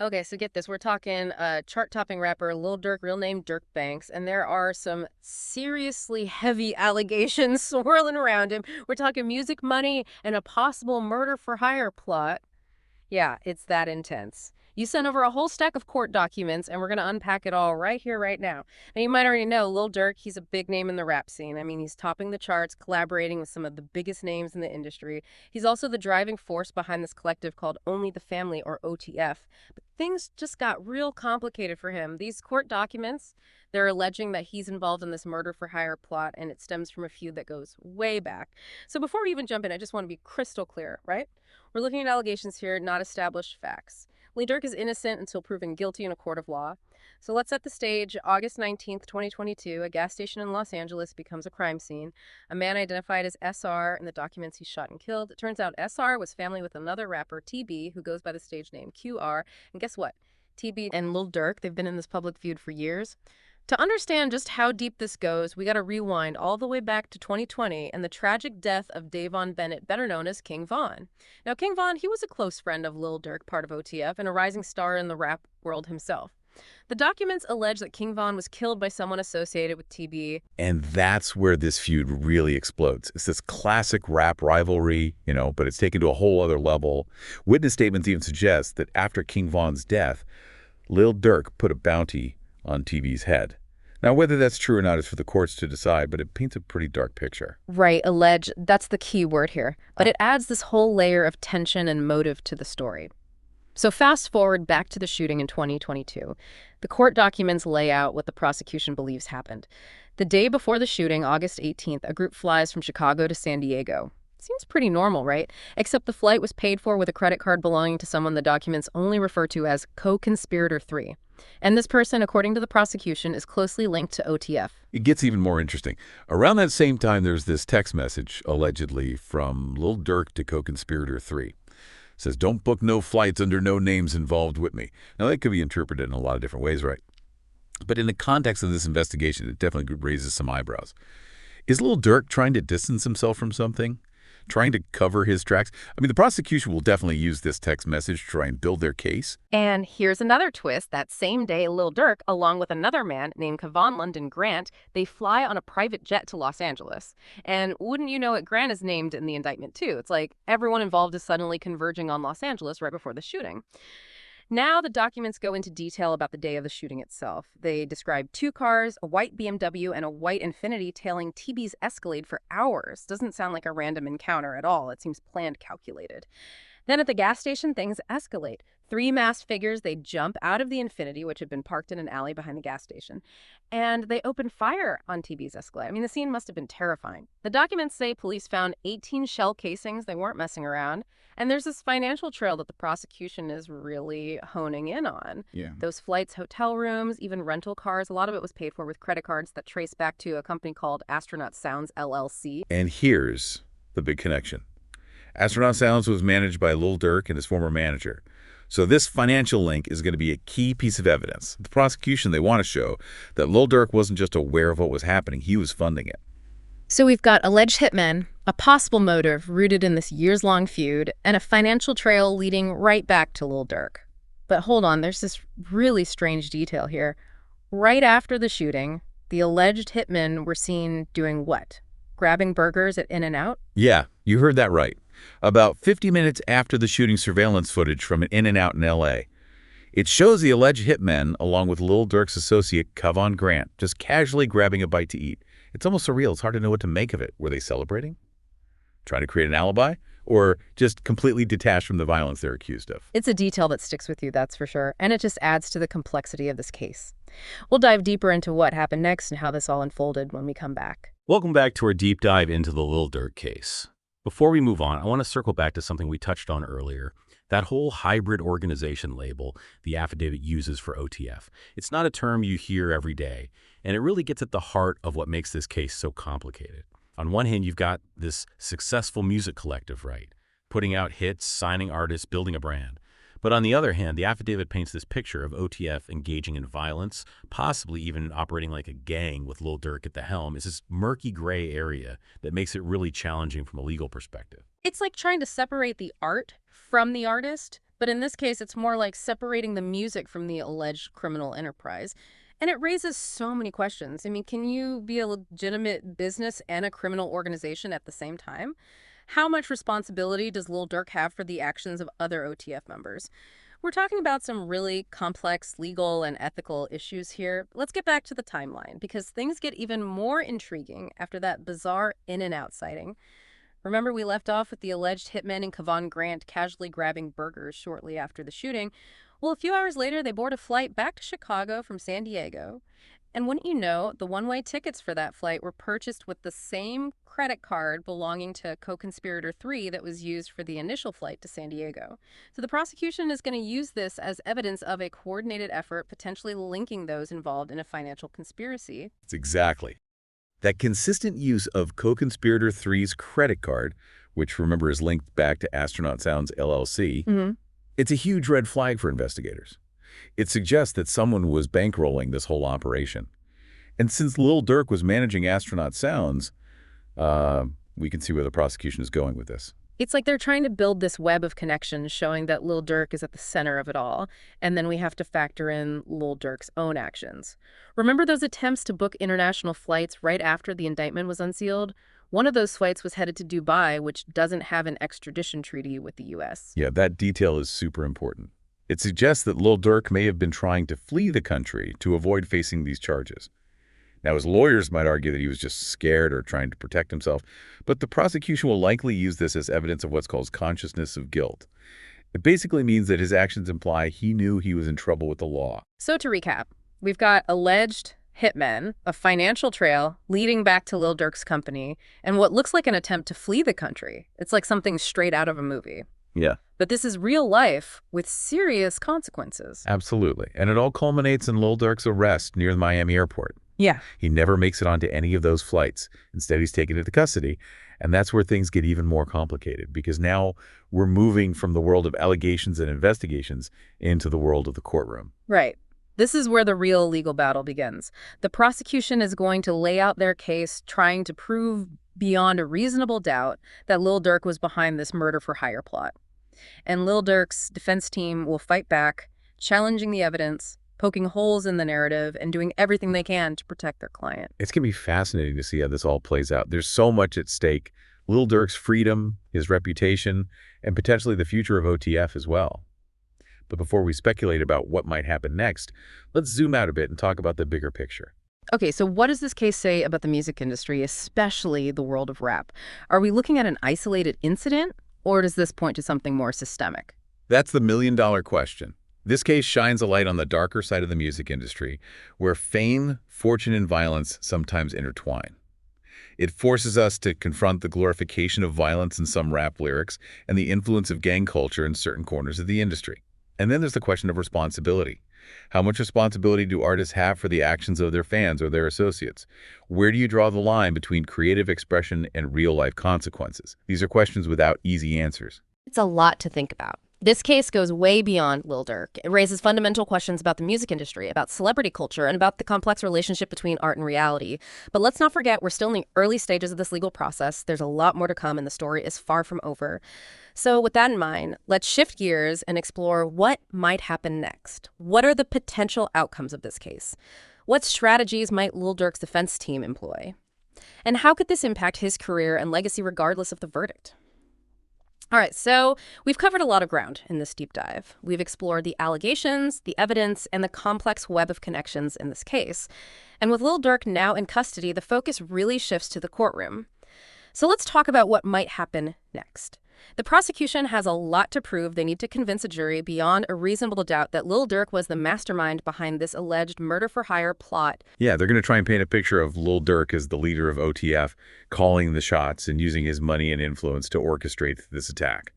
Okay, so get this. We're talking chart-topping rapper Lil Durk, real name Durk Banks, and there are some seriously heavy allegations swirling around him. We're talking music money and a possible murder for hire plot. Yeah, it's that intense. You sent over a whole stack of court documents, and we're going to unpack it all right here, right now. Now, you might already know Lil Durk, he's a big name in the rap scene. I mean, he's topping the charts, collaborating with some of the biggest names in the industry. He's also the driving force behind this collective called Only the Family, or OTF. But things just got real complicated for him. These court documents, they're alleging that he's involved in this murder for hire plot, and it stems from a feud that goes way back. So before we even jump in, I just want to be crystal clear, right? We're looking at allegations here, not established facts. Lee Durk is innocent until proven guilty in a court of law. So let's set the stage. August 19th, 2022, a gas station in Los Angeles becomes a crime scene. A man identified as SR in the documents he shot and killed. It turns out SR was family with another rapper, TB, who goes by the stage name QR. And guess what? TB and Lil Durk, they've been in this public feud for years. To understand just how deep this goes, we got to rewind all the way back to 2020 and the tragic death of Davon Bennett, better known as King Von. Now, King Von, he was a close friend of Lil Durk, part of OTF, and a rising star in the rap world himself. The documents allege that King Von was killed by someone associated with TB. And that's where this feud really explodes. It's this classic rap rivalry, but it's taken to a whole other level. Witness statements even suggest that after King Von's death, Lil Durk put a bounty on TB's head. Now, whether that's true or not is for the courts to decide, but it paints a pretty dark picture. Right, allege, that's the key word here. But it adds this whole layer of tension and motive to the story. So fast forward back to the shooting in 2022. The court documents lay out what the prosecution believes happened. The day before the shooting, August 18th, a group flies from Chicago to San Diego. Seems pretty normal, right? Except the flight was paid for with a credit card belonging to someone the documents only refer to as co-conspirator 3. And this person, according to the prosecution, is closely linked to OTF. It gets even more interesting. Around that same time, there's this text message, allegedly, from Lil Durk to co-conspirator 3. It says, "Don't book no flights under no names involved with me." Now, that could be interpreted in a lot of different ways, right? But in the context of this investigation, it definitely raises some eyebrows. Is Lil Durk trying to distance himself from something? Trying to cover his tracks? I mean, the prosecution will definitely use this text message to try and build their case. And here's another twist. That same day, Lil Durk, along with another man named Kevon London Grant, they fly on a private jet to Los Angeles. And wouldn't you know it, Grant is named in the indictment, too. It's like everyone involved is suddenly converging on Los Angeles right before the shooting. Now the documents go into detail about the day of the shooting itself. They describe two cars, a white BMW and a white Infiniti, tailing TB's Escalade for hours. Doesn't sound like a random encounter at all. It seems planned, calculated. Then at the gas station, things escalate. Three masked figures, they jump out of the Infiniti, which had been parked in an alley behind the gas station, and they open fire on TB's Escalade. I mean, the scene must have been terrifying. The documents say police found 18 shell casings. They weren't messing around. And there's this financial trail that the prosecution is really honing in on. Yeah. Those flights, hotel rooms, even rental cars, a lot of it was paid for with credit cards that trace back to a company called Astronaut Sounds, LLC. And here's the big connection. Astronaut Sounds was managed by Lil Durk and his former manager. So this financial link is going to be a key piece of evidence. The prosecution, they want to show that Lil Durk wasn't just aware of what was happening, he was funding it. So we've got alleged hitmen, a possible motive rooted in this years-long feud, and a financial trail leading right back to Lil Durk. But hold on, there's this really strange detail here. Right after the shooting, the alleged hitmen were seen doing what? Grabbing burgers at In-N-Out? Yeah, you heard that right. About 50 minutes after the shooting, surveillance footage from an In-N-Out in L.A. It shows the alleged hitmen, along with Lil Durk's associate, Kevon Grant, just casually grabbing a bite to eat. It's almost surreal. It's hard to know what to make of it. Were they celebrating? Trying to create an alibi? Or just completely detached from the violence they're accused of? It's a detail that sticks with you, that's for sure, and it just adds to the complexity of this case. We'll dive deeper into what happened next and how this all unfolded when we come back. Welcome back to our deep dive into the Lil Durk case. Before we move on, I want to circle back to something we touched on earlier. That whole hybrid organization label the affidavit uses for OTF. It's not a term you hear every day, and it really gets at the heart of what makes this case so complicated. On one hand, you've got this successful music collective, right? Putting out hits, signing artists, building a brand. But on the other hand, the affidavit paints this picture of OTF engaging in violence, possibly even operating like a gang with Lil Durk at the helm. It's this murky gray area that makes it really challenging from a legal perspective. It's like trying to separate the art from the artist. But in this case, it's more like separating the music from the alleged criminal enterprise. And it raises so many questions. I mean, can you be a legitimate business and a criminal organization at the same time? How much responsibility does Lil Durk have for the actions of other OTF members? We're talking about some really complex legal and ethical issues here. Let's get back to the timeline because things get even more intriguing after that bizarre In-N-Out sighting. Remember, we left off with the alleged hitmen in Cavan Grant casually grabbing burgers shortly after the shooting. Well, a few hours later, they board a flight back to Chicago from San Diego. And wouldn't you know, the one-way tickets for that flight were purchased with the same credit card belonging to co-conspirator 3 that was used for the initial flight to San Diego. So the prosecution is going to use this as evidence of a coordinated effort, potentially linking those involved in a financial conspiracy. It's exactly. That consistent use of co-conspirator three's credit card, which remember is linked back to Astronaut Sounds LLC, it's a huge red flag for investigators. It suggests that someone was bankrolling this whole operation. And since Lil Durk was managing Astronaut Sounds, we can see where the prosecution is going with this. It's like they're trying to build this web of connections showing that Lil Durk is at the center of it all, and then we have to factor in Lil Durk's own actions. Remember those attempts to book international flights right after the indictment was unsealed? One of those flights was headed to Dubai, which doesn't have an extradition treaty with the U.S. Yeah, that detail is super important. It suggests that Lil Durk may have been trying to flee the country to avoid facing these charges. Now, his lawyers might argue that he was just scared or trying to protect himself, but the prosecution will likely use this as evidence of what's called consciousness of guilt. It basically means that his actions imply he knew he was in trouble with the law. So to recap, we've got alleged hitmen, a financial trail leading back to Lil Durk's company, and what looks like an attempt to flee the country. It's like something straight out of a movie. Yeah. But this is real life with serious consequences. Absolutely. And it all culminates in Lil Durk's arrest near the Miami airport. Yeah. He never makes it onto any of those flights. Instead, he's taken into custody. And that's where things get even more complicated because now we're moving from the world of allegations and investigations into the world of the courtroom. Right. This is where the real legal battle begins. The prosecution is going to lay out their case, trying to prove beyond a reasonable doubt that Lil Durk was behind this murder-for-hire plot. And Lil Durk's defense team will fight back, challenging the evidence, poking holes in the narrative, and doing everything they can to protect their client. It's going to be fascinating to see how this all plays out. There's so much at stake. Lil Durk's freedom, his reputation, and potentially the future of OTF as well. But before we speculate about what might happen next, let's zoom out a bit and talk about the bigger picture. Okay, so what does this case say about the music industry, especially the world of rap? Are we looking at an isolated incident, or does this point to something more systemic? That's the million-dollar question. This case shines a light on the darker side of the music industry, where fame, fortune, and violence sometimes intertwine. It forces us to confront the glorification of violence in some rap lyrics and the influence of gang culture in certain corners of the industry. And then there's the question of responsibility. How much responsibility do artists have for the actions of their fans or their associates? Where do you draw the line between creative expression and real-life consequences? These are questions without easy answers. It's a lot to think about. This case goes way beyond Lil Durk. It raises fundamental questions about the music industry, about celebrity culture, and about the complex relationship between art and reality. But let's not forget, we're still in the early stages of this legal process. There's a lot more to come, and the story is far from over. So with that in mind, let's shift gears and explore what might happen next. What are the potential outcomes of this case? What strategies might Lil Durk's defense team employ? And how could this impact his career and legacy regardless of the verdict? All right, so we've covered a lot of ground in this deep dive. We've explored the allegations, the evidence, and the complex web of connections in this case. And with Lil Durk now in custody, the focus really shifts to the courtroom. So let's talk about what might happen next. The prosecution has a lot to prove. They need to convince a jury beyond a reasonable doubt that Lil Durk was the mastermind behind this alleged murder-for-hire plot. Yeah, they're going to try and paint a picture of Lil Durk as the leader of OTF, calling the shots and using his money and influence to orchestrate this attack.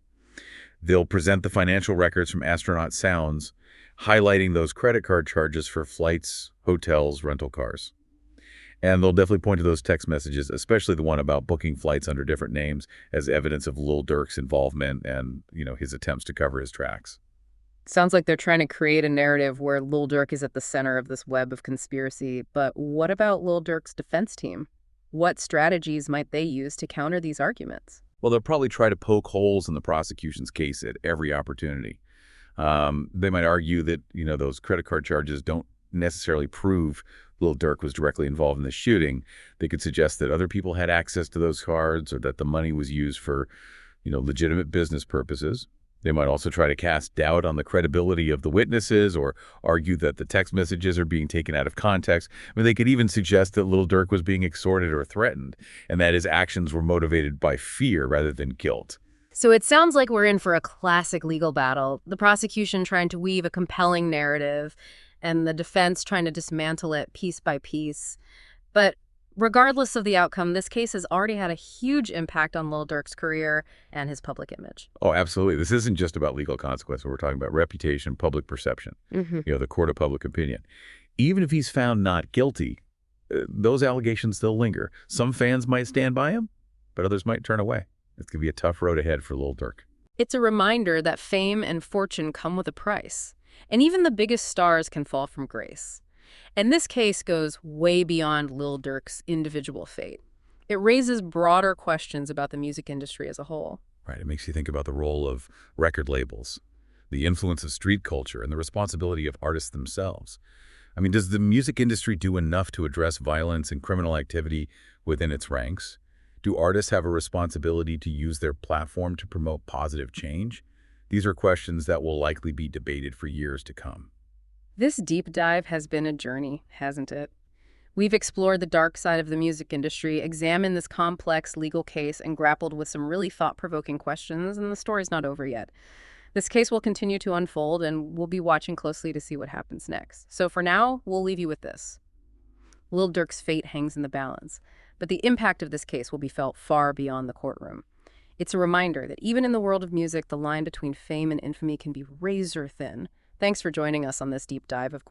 They'll present the financial records from Astronaut Sounds, highlighting those credit card charges for flights, hotels, rental cars. And they'll definitely point to those text messages, especially the one about booking flights under different names as evidence of Lil Durk's involvement and, his attempts to cover his tracks. Sounds like they're trying to create a narrative where Lil Durk is at the center of this web of conspiracy. But what about Lil Durk's defense team? What strategies might they use to counter these arguments? Well, they'll probably try to poke holes in the prosecution's case at every opportunity. They might argue that, those credit card charges don't necessarily prove Lil Durk was directly involved in the shooting. They could suggest that other people had access to those cards or that the money was used for, legitimate business purposes. They might also try to cast doubt on the credibility of the witnesses or argue that the text messages are being taken out of context. I mean, they could even suggest that Lil Durk was being extorted or threatened and that his actions were motivated by fear rather than guilt. So it sounds like we're in for a classic legal battle, the prosecution trying to weave a compelling narrative and the defense trying to dismantle it piece by piece. But regardless of the outcome, this case has already had a huge impact on Lil Durk's career and his public image. Oh, absolutely. This isn't just about legal consequences. We're talking about reputation, public perception, the court of public opinion. Even if he's found not guilty, those allegations still linger. Some fans might stand by him, but others might turn away. It's going to be a tough road ahead for Lil Durk. It's a reminder that fame and fortune come with a price, and even the biggest stars can fall from grace. And this case goes way beyond Lil Durk's individual fate. It raises broader questions about the music industry as a whole. Right. It makes you think about the role of record labels, the influence of street culture, and the responsibility of artists themselves. I mean, does the music industry do enough to address violence and criminal activity within its ranks? Do artists have a responsibility to use their platform to promote positive change? These are questions that will likely be debated for years to come. This deep dive has been a journey, hasn't it? We've explored the dark side of the music industry, examined this complex legal case, and grappled with some really thought-provoking questions, and the story's not over yet. This case will continue to unfold, and we'll be watching closely to see what happens next. So for now, we'll leave you with this. Lil Durk's fate hangs in the balance, but the impact of this case will be felt far beyond the courtroom. It's a reminder that even in the world of music, the line between fame and infamy can be razor thin. Thanks for joining us on this deep dive of